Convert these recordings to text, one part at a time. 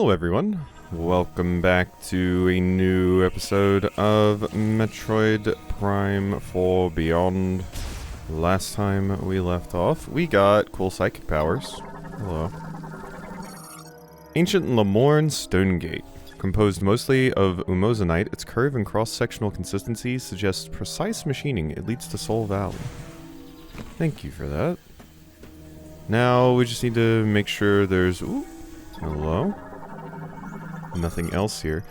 Hello everyone, welcome back to a new episode of Metroid Prime 4 Beyond. Last time we left off, we got cool psychic powers. Hello. Ancient Lemorn Stone Gate. Composed mostly of umozanite, its curve and cross-sectional consistency suggests precise machining. It leads to Soul Valley. Thank you for that. Now we just need to make sure there's... Ooh, hello? Nothing else here.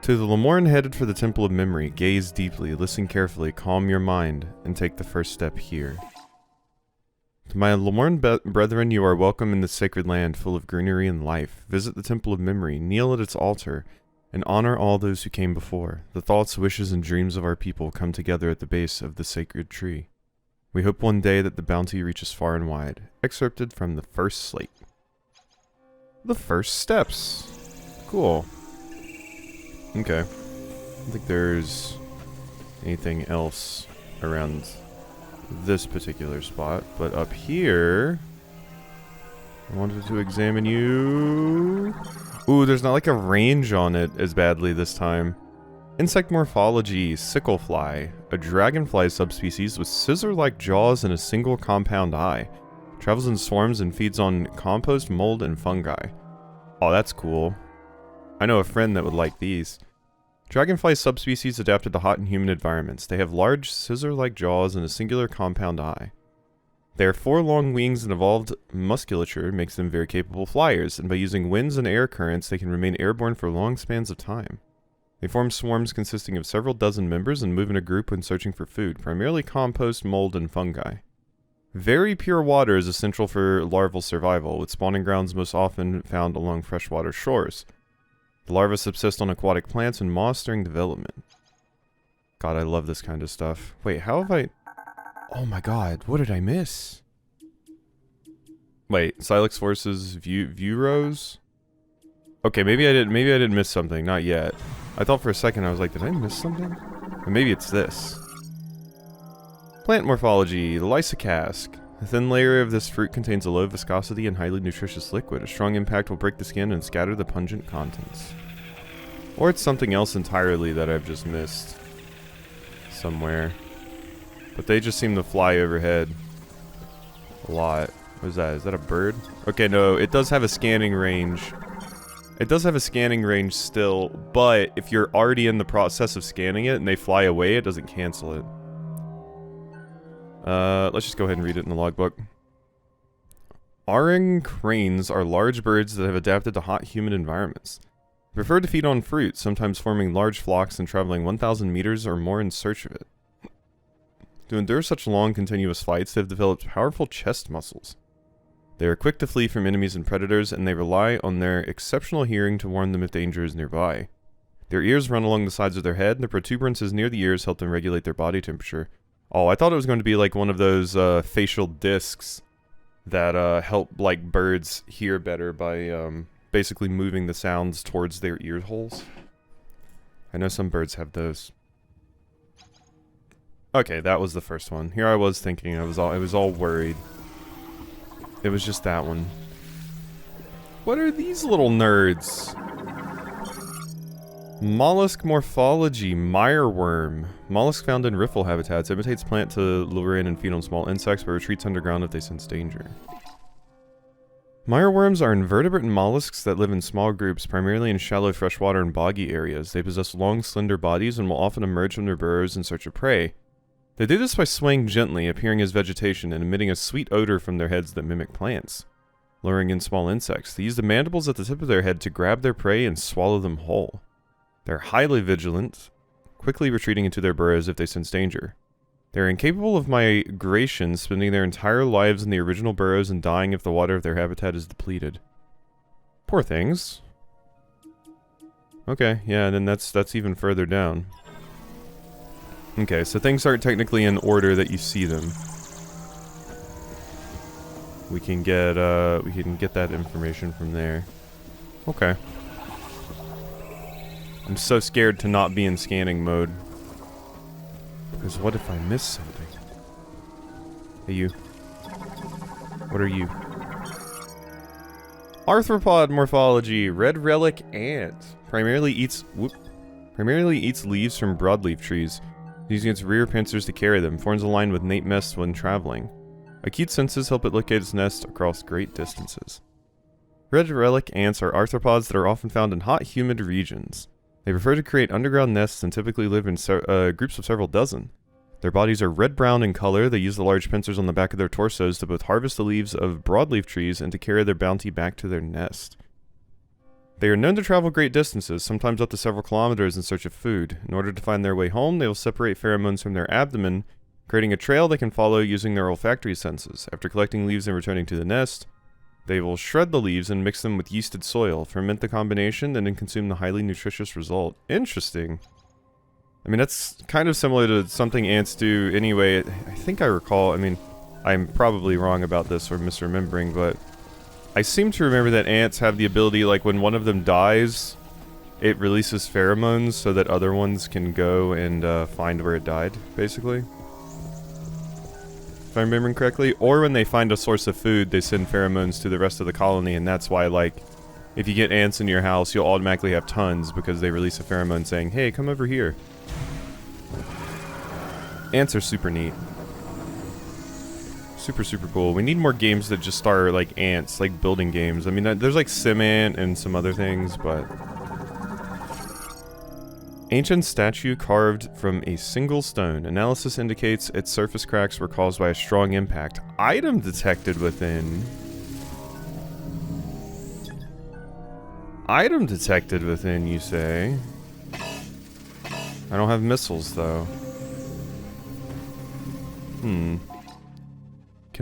To the Lemorn headed for the Temple of Memory, gaze deeply, listen carefully, calm your mind, and take the first step here. To my Lemorn brethren, you are welcome in this sacred land full of greenery and life. Visit the Temple of Memory, kneel at its altar, and honor all those who came before. The thoughts, wishes, and dreams of our people come together at the base of the sacred tree. We hope one day that the bounty reaches far and wide. Excerpted from the first slate. The first steps. Cool. Okay. I don't think there's anything else around this particular spot, but up here I wanted to examine you. Ooh, there's not like a range on it as badly this time. Insect morphology, sicklefly, a dragonfly subspecies with scissor-like jaws and a single compound eye. Travels in swarms and feeds on compost, mold, and fungi. Oh, that's cool. I know a friend that would like these. Dragonfly subspecies adapted to hot and humid environments. They have large, scissor-like jaws and a singular compound eye. Their 4 long wings and evolved musculature makes them very capable flyers, and by using winds and air currents, they can remain airborne for long spans of time. They form swarms consisting of several dozen members and move in a group when searching for food, primarily compost, mold, and fungi. Very pure water is essential for larval survival, with spawning grounds most often found along freshwater shores. The larvae subsist on aquatic plants and moss during development. God, I love this kind of stuff. Wait, how have I... Oh my god, what did I miss? Wait, Silex Forces view rows? Okay, maybe I didn't miss something, not yet. I thought for a second, I was like, did I miss something? Or maybe it's this. Plant morphology, the Lysocask. The thin layer of this fruit contains a low viscosity and highly nutritious liquid. A strong impact will break the skin and scatter the pungent contents. Or it's something else entirely that I've just missed somewhere. But they just seem to fly overhead a lot. What is that? Is that a bird? Okay, no, it does have a scanning range. It does have a scanning range still, but if you're already in the process of scanning it and they fly away, it doesn't cancel it. Let's just go ahead and read it in the logbook. Orang cranes are large birds that have adapted to hot, humid environments. They prefer to feed on fruit, sometimes forming large flocks and traveling 1,000 meters or more in search of it. To endure such long, continuous flights, they have developed powerful chest muscles. They are quick to flee from enemies and predators, and they rely on their exceptional hearing to warn them if danger is nearby. Their ears run along the sides of their head, and the protuberances near the ears help them regulate their body temperature. Oh, I thought it was going to be like one of those facial discs that help like birds hear better by basically moving the sounds towards their ear holes. I know some birds have those. Okay, that was the first one. Here I was thinking, I was all worried. It was just that one. What are these little nerds? Mollusk morphology, mireworm. Mollusk found in riffle habitats. Imitates plant to lure in and feed on small insects, but retreats underground if they sense danger. Mireworms are invertebrate mollusks that live in small groups, primarily in shallow freshwater and boggy areas. They possess long, slender bodies and will often emerge from their burrows in search of prey. They do this by swaying gently, appearing as vegetation, and emitting a sweet odor from their heads that mimic plants, luring in small insects. They use the mandibles at the tip of their head to grab their prey and swallow them whole. They're highly vigilant, quickly retreating into their burrows if they sense danger. They're incapable of migration, spending their entire lives in the original burrows and dying if the water of their habitat is depleted. Poor things. Okay, yeah, and then that's even further down. Okay, so things aren't technically in order that you see them. We can get that information from there. Okay. I'm so scared to not be in scanning mode. Because what if I miss something? Hey you. What are you? Arthropod morphology. Red relic ant. Primarily eats leaves from broadleaf trees, using its rear pincers to carry them. Forms align with nape nests when traveling. Acute senses help it locate its nest across great distances. Red relic ants are arthropods that are often found in hot, humid regions. They prefer to create underground nests and typically live in groups of several dozen. Their bodies are red-brown in color. They use the large pincers on the back of their torsos to both harvest the leaves of broadleaf trees and to carry their bounty back to their nest. They are known to travel great distances, sometimes up to several kilometers in search of food. In order to find their way home, they will separate pheromones from their abdomen, creating a trail they can follow using their olfactory senses. After collecting leaves and returning to the nest, they will shred the leaves and mix them with yeasted soil, ferment the combination, and then consume the highly nutritious result. Interesting. I mean, that's kind of similar to something ants do anyway. I think I recall, I mean, I'm probably wrong about this or misremembering, but I seem to remember that ants have the ability, like when one of them dies, it releases pheromones so that other ones can go and find where it died, basically. If I'm remembering correctly. Or when they find a source of food, they send pheromones to the rest of the colony, and that's why, like, if you get ants in your house, you'll automatically have tons because they release a pheromone saying, hey, come over here. Ants are super neat. Super, super cool. We need more games that just star, like, ants, like building games. I mean, there's, like, SimAnt and some other things, but... Ancient statue carved from a single stone. Analysis indicates its surface cracks were caused by a strong impact. Item detected within. Item detected within, you say? I don't have missiles, though. Can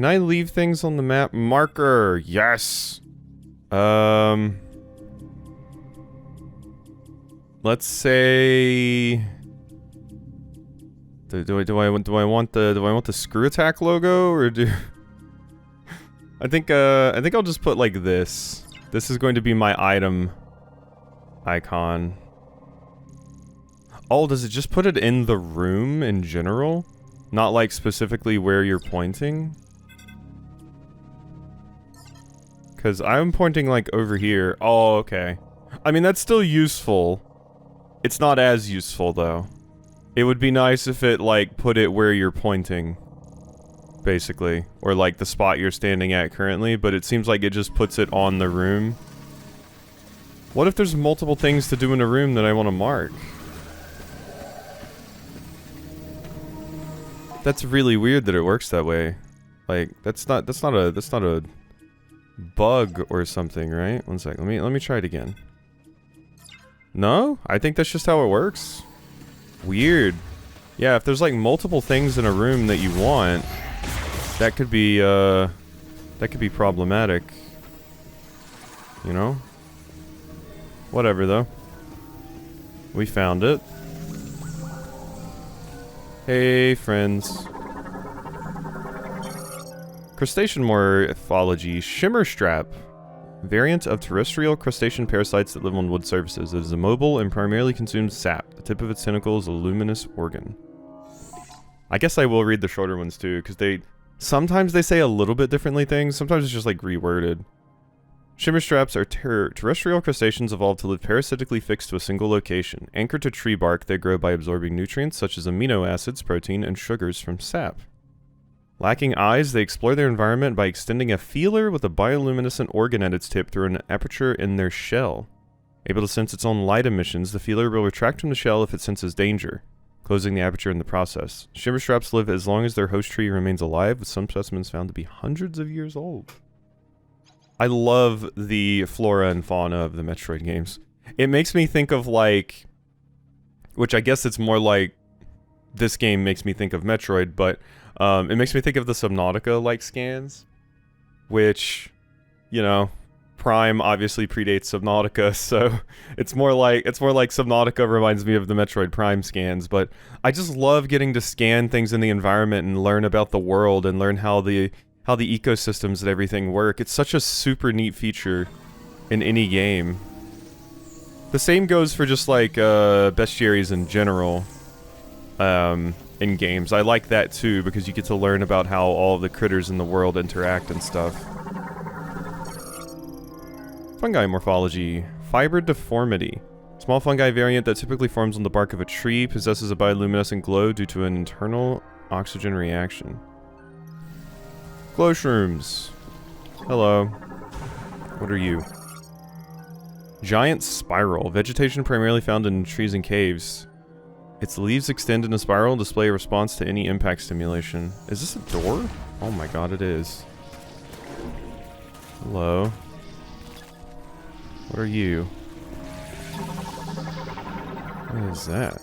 I leave things on the map? Marker! Yes! Let's say... Do I want the screw attack logo, or do... I think I'll just put like this. This is going to be my item icon. Oh, does it just put it in the room in general? Not like specifically where you're pointing? Because I'm pointing like over here. Oh, okay. I mean, that's still useful. It's not as useful, though. It would be nice if it, like, put it where you're pointing. Basically. Or, like, the spot you're standing at currently, but it seems like it just puts it on the room. What if there's multiple things to do in a room that I want to mark? That's really weird that it works that way. Like, that's not a bug or something, right? One sec, let me try it again. No? I think that's just how it works. Weird. Yeah, if there's like multiple things in a room that you want, that could be problematic. You know? Whatever though. We found it. Hey, friends. Crustacean morphology. Shimmer strap. Variant of terrestrial crustacean parasites that live on wood surfaces. It is immobile and primarily consumes sap. The tip of its tentacle is a luminous organ. I guess I will read the shorter ones too, because sometimes they say a little bit differently things, sometimes it's just like reworded. Shimmer straps are terrestrial crustaceans evolved to live parasitically fixed to a single location. Anchored to tree bark, they grow by absorbing nutrients such as amino acids, protein, and sugars from sap. Lacking eyes, they explore their environment by extending a feeler with a bioluminescent organ at its tip through an aperture in their shell. Able to sense its own light emissions, the feeler will retract from the shell if it senses danger, closing the aperture in the process. Shimmer straps live as long as their host tree remains alive, with some specimens found to be hundreds of years old. I love the flora and fauna of the Metroid games. It makes me think of like... Which I guess it's more like... This game makes me think of Metroid, but... it makes me think of the Subnautica-like scans, which, you know, Prime obviously predates Subnautica, so it's more like Subnautica reminds me of the Metroid Prime scans, but I just love getting to scan things in the environment and learn about the world and learn how the ecosystems and everything work. It's such a super neat feature in any game. The same goes for just like bestiaries in general. In games. I like that too, because you get to learn about how all the critters in the world interact and stuff. Fungi morphology. Fiber deformity. Small fungi variant that typically forms on the bark of a tree, possesses a bioluminescent glow due to an internal oxygen reaction. Glow shrooms. Hello. What are you? Giant spiral. Vegetation primarily found in trees and caves. Its leaves extend in a spiral and display a response to any impact stimulation. Is this a door? Oh my god, it is. Hello. What are you? What is that?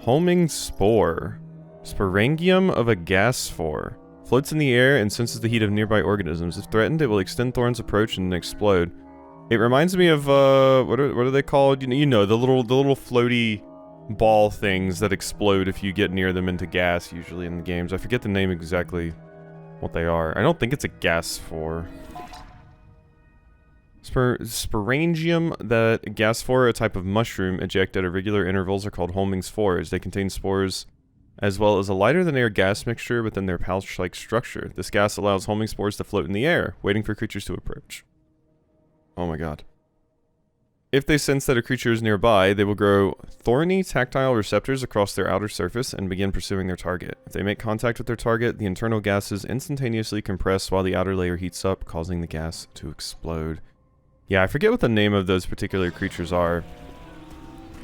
Homing spore. Sporangium of a gas spore. Floats in the air and senses the heat of nearby organisms. If threatened, it will extend thorns approach and explode. It reminds me of what are they called? You know the little floaty ball things that explode if you get near them into gas, usually in the games. I forget the name exactly what they are. I don't think it's a gas spore. Sporangium, that gas spore, a type of mushroom, eject at irregular intervals, are called homing spores. They contain spores as well as a lighter-than-air gas mixture within their pouch-like structure. This gas allows homing spores to float in the air, waiting for creatures to approach. Oh my god. If they sense that a creature is nearby, they will grow thorny, tactile receptors across their outer surface and begin pursuing their target. If they make contact with their target, the internal gases instantaneously compress while the outer layer heats up, causing the gas to explode. Yeah, I forget what the name of those particular creatures are.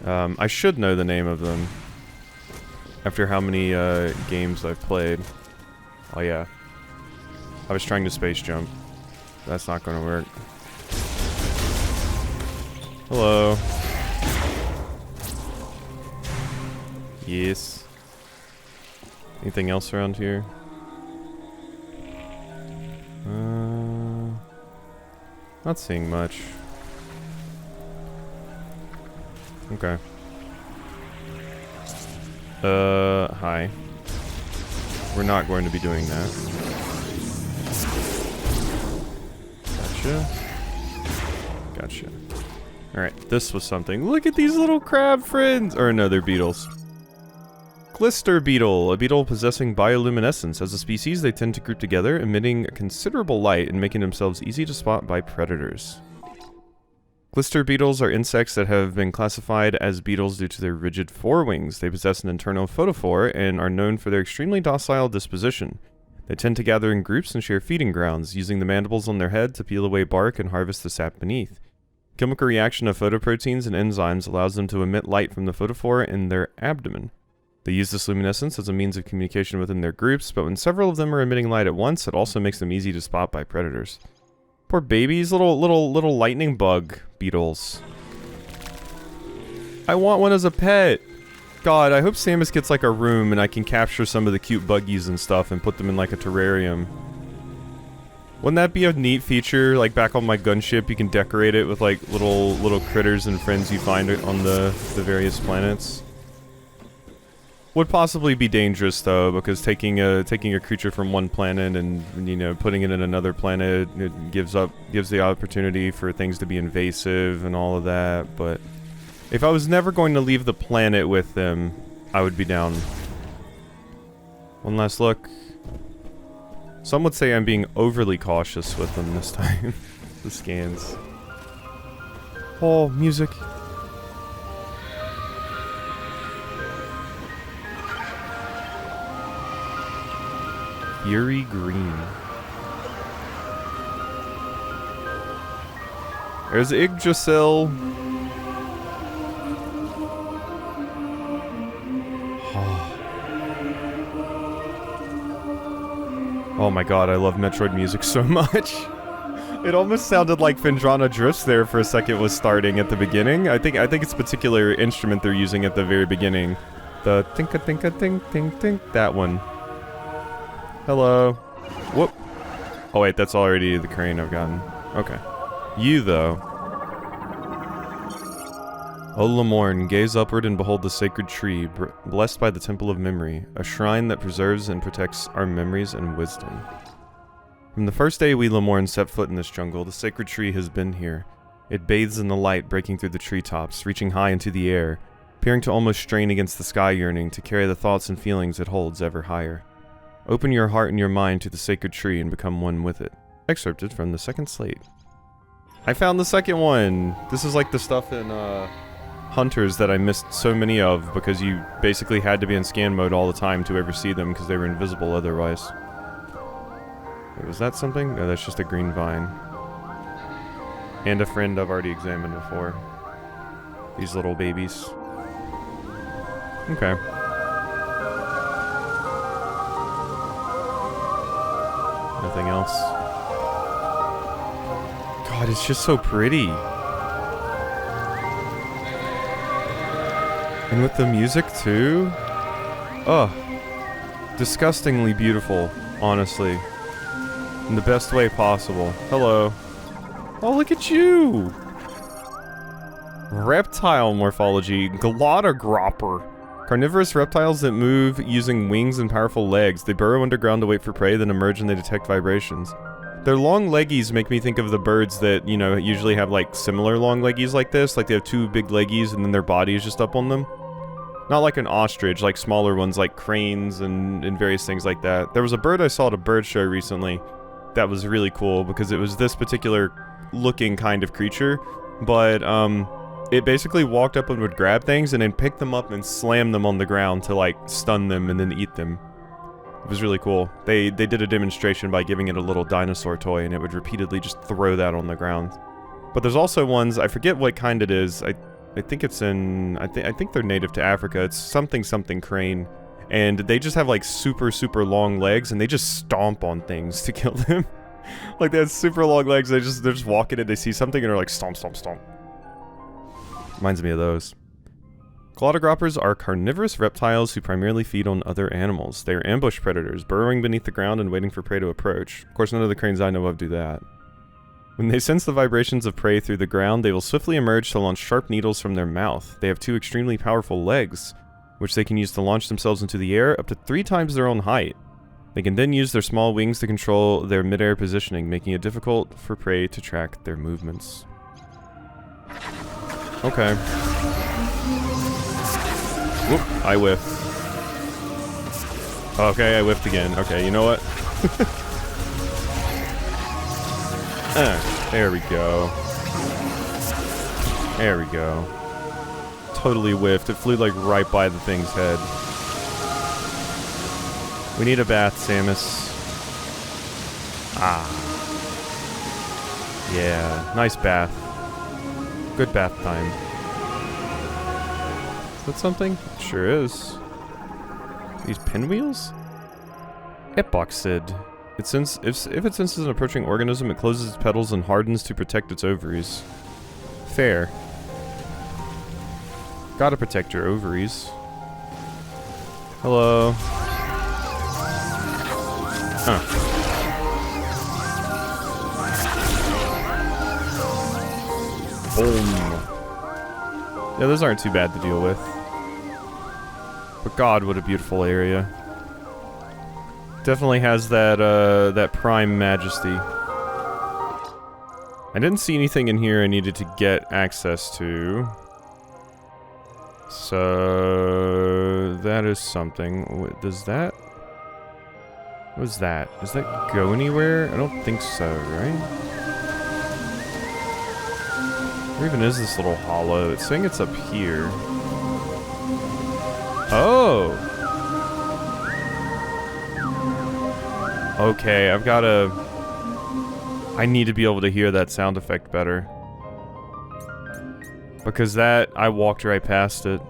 I should know the name of them. After how many games I've played. Oh yeah. I was trying to space jump. That's not gonna work. Hello. Yes. Anything else around here? Not seeing much. Okay. Hi. We're not going to be doing that. Gotcha. Gotcha. Alright, this was something. Look at these little crab friends! Or no, they're beetles. Glister beetle, a beetle possessing bioluminescence. As a species, they tend to group together, emitting considerable light and making themselves easy to spot by predators. Glister beetles are insects that have been classified as beetles due to their rigid forewings. They possess an internal photophore and are known for their extremely docile disposition. They tend to gather in groups and share feeding grounds, using the mandibles on their head to peel away bark and harvest the sap beneath. Chemical reaction of photoproteins and enzymes allows them to emit light from the photophore in their abdomen. They use this luminescence as a means of communication within their groups, but when several of them are emitting light at once, it also makes them easy to spot by predators. Poor babies, little lightning bug beetles. I want one as a pet. God, I hope Samus gets like a room and I can capture some of the cute buggies and stuff and put them in like a terrarium. Wouldn't that be a neat feature? Like back on my gunship, you can decorate it with like little critters and friends you find on the various planets. Would possibly be dangerous though, because taking a creature from one planet and, you know, putting it in another planet, it gives the opportunity for things to be invasive and all of that. But if I was never going to leave the planet with them, I would be down. One last look. Some would say I'm being overly cautious with them this time. The scans. Oh, music. Fury Green. There's Yggdrasil. Oh my god, I love Metroid music so much. It almost sounded like Phendrana Drifts there for a second was starting at the beginning. I think it's a particular instrument they're using at the very beginning. The tinka-tinka-tink-tink-tink, that one. Hello. Whoop. Oh wait, that's already the crane I've gotten. Okay. You, though. O Lamorn, gaze upward and behold the sacred tree, blessed by the Temple of Memory, a shrine that preserves and protects our memories and wisdom. From the first day we Lamorn set foot in this jungle, the sacred tree has been here. It bathes in the light breaking through the treetops, reaching high into the air, appearing to almost strain against the sky yearning to carry the thoughts and feelings it holds ever higher. Open your heart and your mind to the sacred tree and become one with it. Excerpted from the second slate. I found the second one! This is like the stuff in, Hunters that I missed so many of because you basically had to be in scan mode all the time to ever see them because they were invisible otherwise. Wait, was that something? No, that's just a green vine. And a friend I've already examined before. These little babies. Okay. Nothing else. God, it's just so pretty. And with the music, too? Ugh. Disgustingly beautiful, honestly. In the best way possible. Hello. Oh, look at you! Reptile morphology. Glottogropper. Carnivorous reptiles that move using wings and powerful legs. They burrow underground to wait for prey, then emerge and they detect vibrations. Their long leggies make me think of the birds that, you know, usually have, like, similar long leggies like this. Like, they have two big leggies and then their body is just up on them. Not like an ostrich, like smaller ones like cranes and various things like that. There was a bird I saw at a bird show recently that was really cool because it was this particular looking kind of creature, but it basically walked up and would grab things and then pick them up and slam them on the ground to like stun them and then eat them. It was really cool. They did a demonstration by giving it a little dinosaur toy and it would repeatedly just throw that on the ground. But there's also ones, I forget what kind it is, I think it's in, I think they're native to Africa. It's something crane. And they just have like super long legs and they just stomp on things to kill them. Like they have super long legs, they're just walking and they see something and they're like stomp. Reminds me of those. Glottograppers are carnivorous reptiles who primarily feed on other animals. They are ambush predators, burrowing beneath the ground and waiting for prey to approach. Of course, none of the cranes I know of do that. When they sense the vibrations of prey through the ground, they will swiftly emerge to launch sharp needles from their mouth. They have two extremely powerful legs, which they can use to launch themselves into the air up to 3 times their own height. They can then use their small wings to control their mid-air positioning, making it difficult for prey to track their movements. Okay. Whoop, I whiffed. Okay, I whiffed again. Okay, you know what? There we go. There we go. Totally whiffed. It flew like right by the thing's head. We need a bath, Samus. Ah. Yeah, nice bath. Good bath time. Is that something? It sure is. These pinwheels? Epoxid. If it senses an approaching organism, it closes its petals and hardens to protect its ovaries. Fair. Gotta protect your ovaries. Hello. Huh. Boom. Yeah, those aren't too bad to deal with. But God, what a beautiful area. Definitely has that, that prime majesty. I didn't see anything in here I needed to get access to. So... that is something. What, does that... what is that? Does that go anywhere? I don't think so, right? Where even is this little hollow? It's saying it's up here. Oh! Okay, I've gotta... I need to be able to hear that sound effect better. Because that... I walked right past it.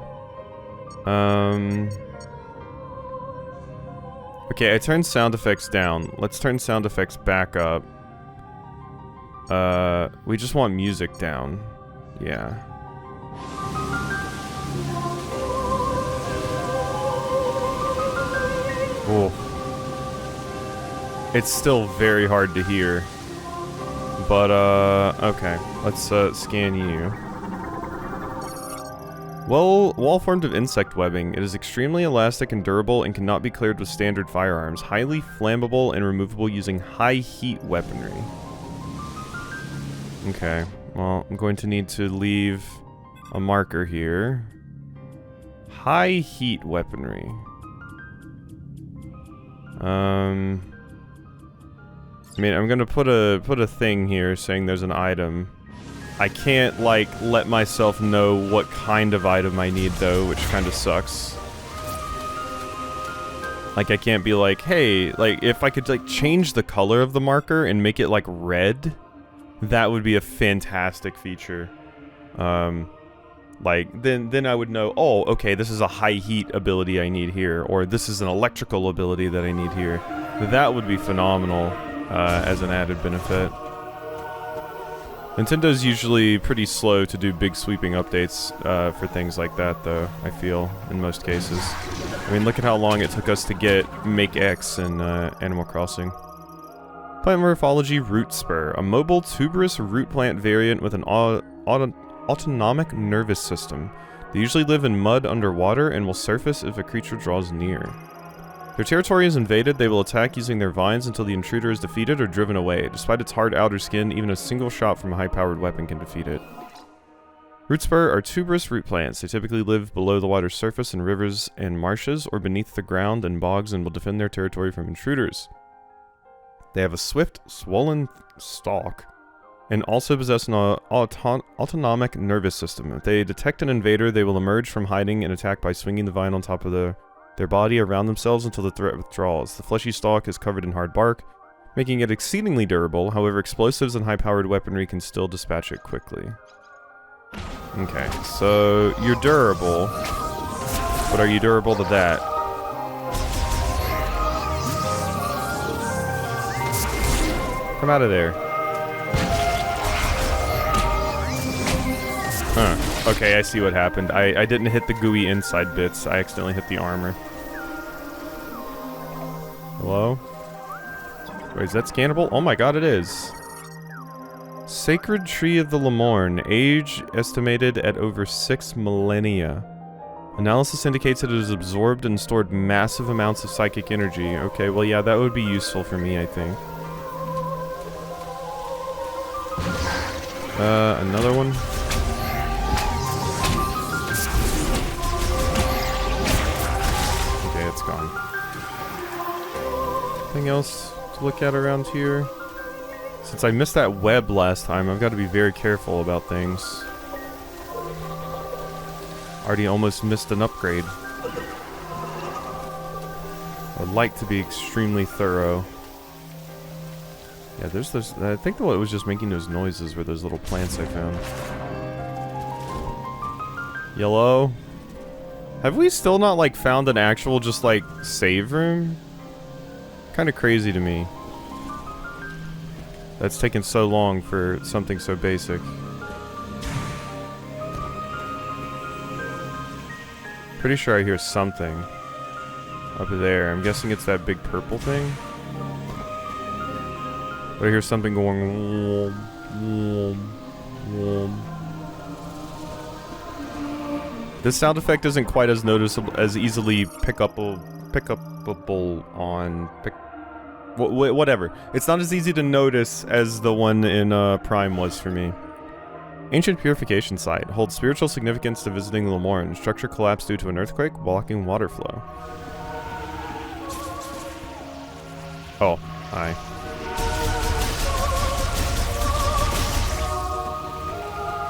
Okay, I turned sound effects down. Let's turn sound effects back up. We just want music down. Yeah. Cool. It's still very hard to hear. But, okay. Let's, scan you. Well, wall formed of insect webbing. It is extremely elastic and durable and cannot be cleared with standard firearms. Highly flammable and removable using high heat weaponry. Okay. Well, I'm going to need to leave a marker here. High heat weaponry. I mean, I'm gonna put a thing here saying there's an item. I can't, like, let myself know what kind of item I need, though, which kind of sucks. Like, I can't be like, hey, like, if I could, like, change the color of the marker and make it, like, red, that would be a fantastic feature. Like, then I would know, oh, okay, this is a high heat ability I need here, or this is an electrical ability that I need here. That would be phenomenal, as an added benefit. Nintendo's usually pretty slow to do big sweeping updates for things like that, though, I feel, in most cases. I mean, look at how long it took us to get Make X in Animal Crossing. Plant Morphology Root Spur, a mobile tuberous root plant variant with an autonomic nervous system. They usually live in mud underwater and will surface if a creature draws near. Their territory is invaded, they will attack using their vines until the intruder is defeated or driven away. Despite its hard outer skin, even a single shot from a high-powered weapon can defeat it. Root spur are tuberous root plants. They typically live below the water's surface in rivers and marshes, or beneath the ground in bogs, and will defend their territory from intruders. They have a swift, swollen stalk, and also possess an autonomic nervous system. If they detect an invader, they will emerge from hiding and attack by swinging the vine on top of their body around themselves until the threat withdraws. The fleshy stalk is covered in hard bark, making it exceedingly durable. However, explosives and high-powered weaponry can still dispatch it quickly. Okay, so you're durable, but are you durable to that? Come out of there. Huh. Okay, I see what happened. I didn't hit the gooey inside bits. I accidentally hit the armor. Hello? Wait, is that scannable? Oh my god, it is. Sacred Tree of the Lemorne. Age estimated at over 6 millennia. Analysis indicates that it has absorbed and stored massive amounts of psychic energy. Okay, well yeah, that would be useful for me, I think. Another one? Okay, it's gone. Anything else to look at around here? Since I missed that web last time, I've got to be very careful about things. Already almost missed an upgrade. I would like to be extremely thorough. Yeah, there's those. I think what was just making those noises were those little plants I found. Yellow. Have we still not, like, found an actual, just, like, save room? Kind of crazy to me. That's taken so long for something so basic. Pretty sure I hear something up there. I'm guessing it's that big purple thing. But I hear something going. This sound effect isn't quite as noticeable, as easily pickupable on whatever. It's not as easy to notice as the one in Prime was for me. Ancient Purification Site holds spiritual significance to visiting the Lemorne. Structure collapsed due to an earthquake, blocking water flow. Oh, hi.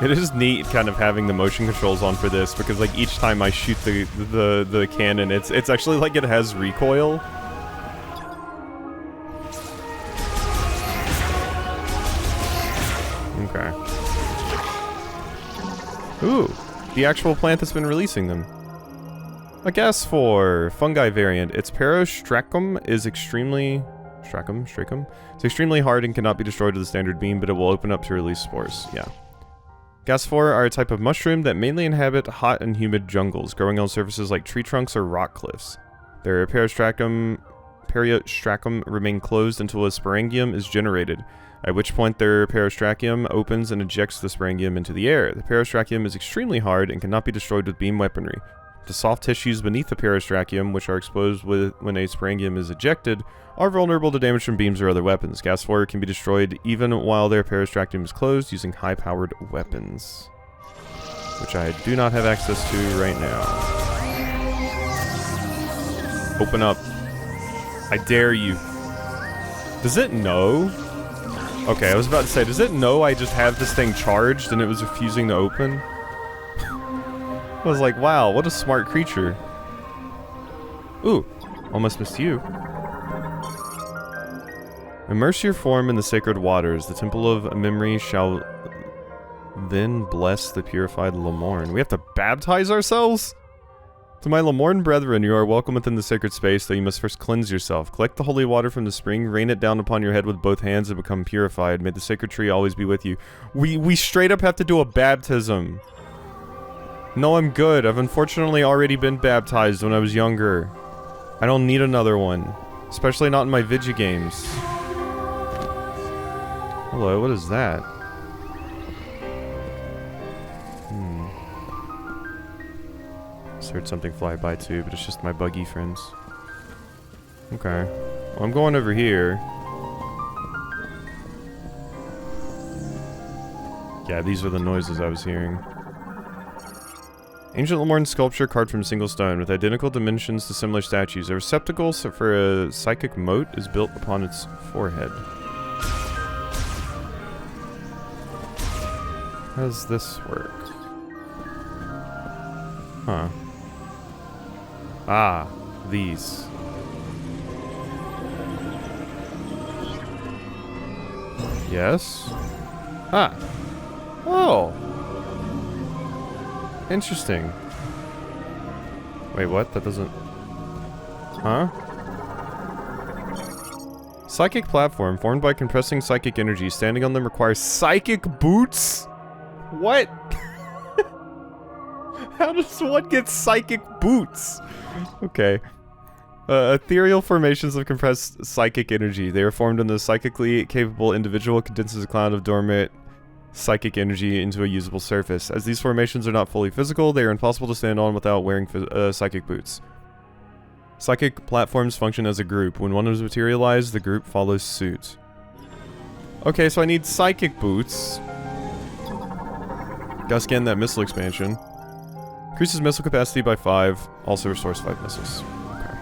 It is neat kind of having the motion controls on for this, because like each time I shoot the cannon, it's actually like it has recoil. Okay. Ooh, the actual plant that's been releasing them. A gas for fungi variant. Its Parostracum is extremely Stracum. It's extremely hard and cannot be destroyed with a standard beam, but it will open up to release spores. Yeah. Gasphore are a type of mushroom that mainly inhabit hot and humid jungles, growing on surfaces like tree trunks or rock cliffs. Their periostracum remain closed until a sporangium is generated, at which point their peristracium opens and ejects the sporangium into the air. The peristracium is extremely hard and cannot be destroyed with beam weaponry. The soft tissues beneath the peristracium, which are exposed when a sporangium is ejected, are vulnerable to damage from beams or other weapons. Gasphore can be destroyed even while their peristracium is closed using high-powered weapons, which I do not have access to right now. Open up. I dare you. Does it know? Okay, I was about to say, does it know I just have this thing charged and it was refusing to open? I was like, wow, what a smart creature. Ooh, almost missed you. Immerse your form in the sacred waters. The temple of memory shall then bless the purified Lemorn. We have to baptize ourselves? To my Lemorn brethren, you are welcome within the sacred space, though you must first cleanse yourself. Collect the holy water from the spring, rain it down upon your head with both hands, and become purified. May the sacred tree always be with you. We straight up have to do a baptism. No, I'm good. I've unfortunately already been baptized when I was younger. I don't need another one. Especially not in my video games. Hello, what is that? Just heard something fly by too, but it's just my buggy friends. Okay. Well, I'm going over here. Yeah, these are the noises I was hearing. Ancient Lemorn sculpture carved from single stone with identical dimensions to similar statues. A receptacle for a psychic moat is built upon its forehead. How does this work? Huh. Ah, these. Yes? Ah. Oh! Interesting. Wait, what? That doesn't... Huh? Psychic platform formed by compressing psychic energy. Standing on them requires psychic boots? What? How does one get psychic boots? Okay. Ethereal formations of compressed psychic energy. They are formed when the psychically capable individual condenses a cloud of dormant psychic energy into a usable surface. As these formations are not fully physical, they are impossible to stand on without wearing psychic boots. Psychic platforms function as a group. When one is materialized, the group follows suit. Okay, so I need psychic boots. Gotta scan that missile expansion. Increases missile capacity by 5. Also restores 5 missiles. Okay.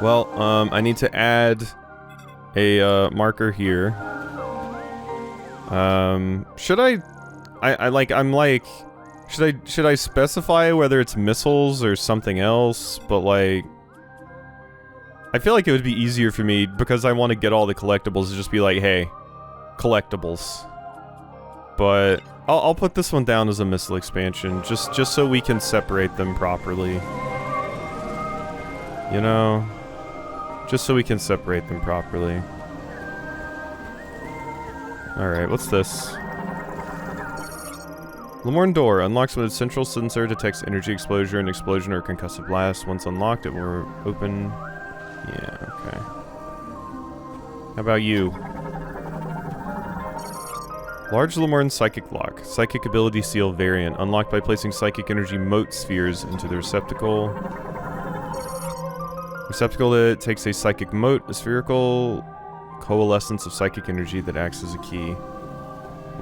Well, I need to add a marker here. Should I specify whether it's missiles or something else? But like, I feel like it would be easier for me because I want to get all the collectibles to just be like, hey, collectibles. But I'll put this one down as a missile expansion, just so we can separate them properly. You know? Just so we can separate them properly. Alright, what's this? Lemorn door unlocks when its central sensor detects energy exposure, an explosion, or concussive blast. Once unlocked, it will open... Yeah, okay. How about you? Large Lemorn Psychic Lock. Psychic Ability Seal variant. Unlocked by placing psychic energy mote spheres into the receptacle. Receptacle that takes a psychic mote, a spherical coalescence of psychic energy that acts as a key.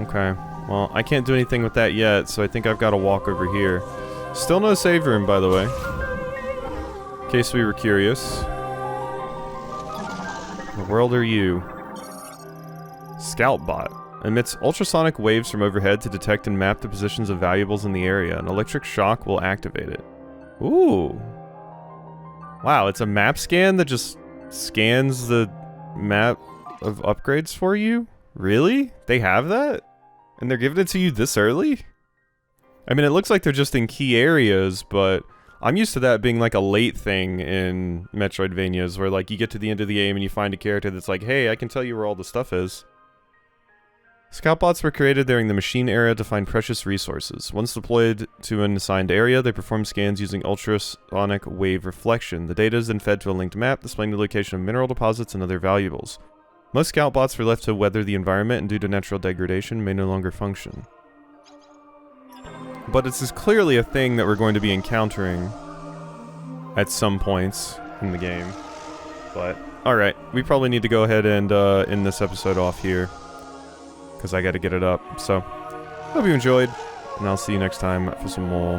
Okay. Well, I can't do anything with that yet, so I think I've got to walk over here. Still no save room, by the way. In case we were curious. The world are you? Scout bot. Emits ultrasonic waves from overhead to detect and map the positions of valuables in the area. An electric shock will activate it. Ooh. Wow, it's a map scan that just scans the map of upgrades for you? Really? They have that? And they're giving it to you this early? I mean, it looks like they're just in key areas, but I'm used to that being like a late thing in Metroidvanias, where like you get to the end of the game and you find a character that's like, hey, I can tell you where all the stuff is. Scoutbots were created during the machine era to find precious resources. Once deployed to an assigned area, they perform scans using ultrasonic wave reflection. The data is then fed to a linked map, displaying the location of mineral deposits and other valuables. Most Scoutbots were left to weather the environment and due to natural degradation may no longer function. But this is clearly a thing that we're going to be encountering at some points in the game. But, alright, we probably need to go ahead and end this episode off here. Because I gotta get it up. So, hope you enjoyed, and I'll see you next time for some more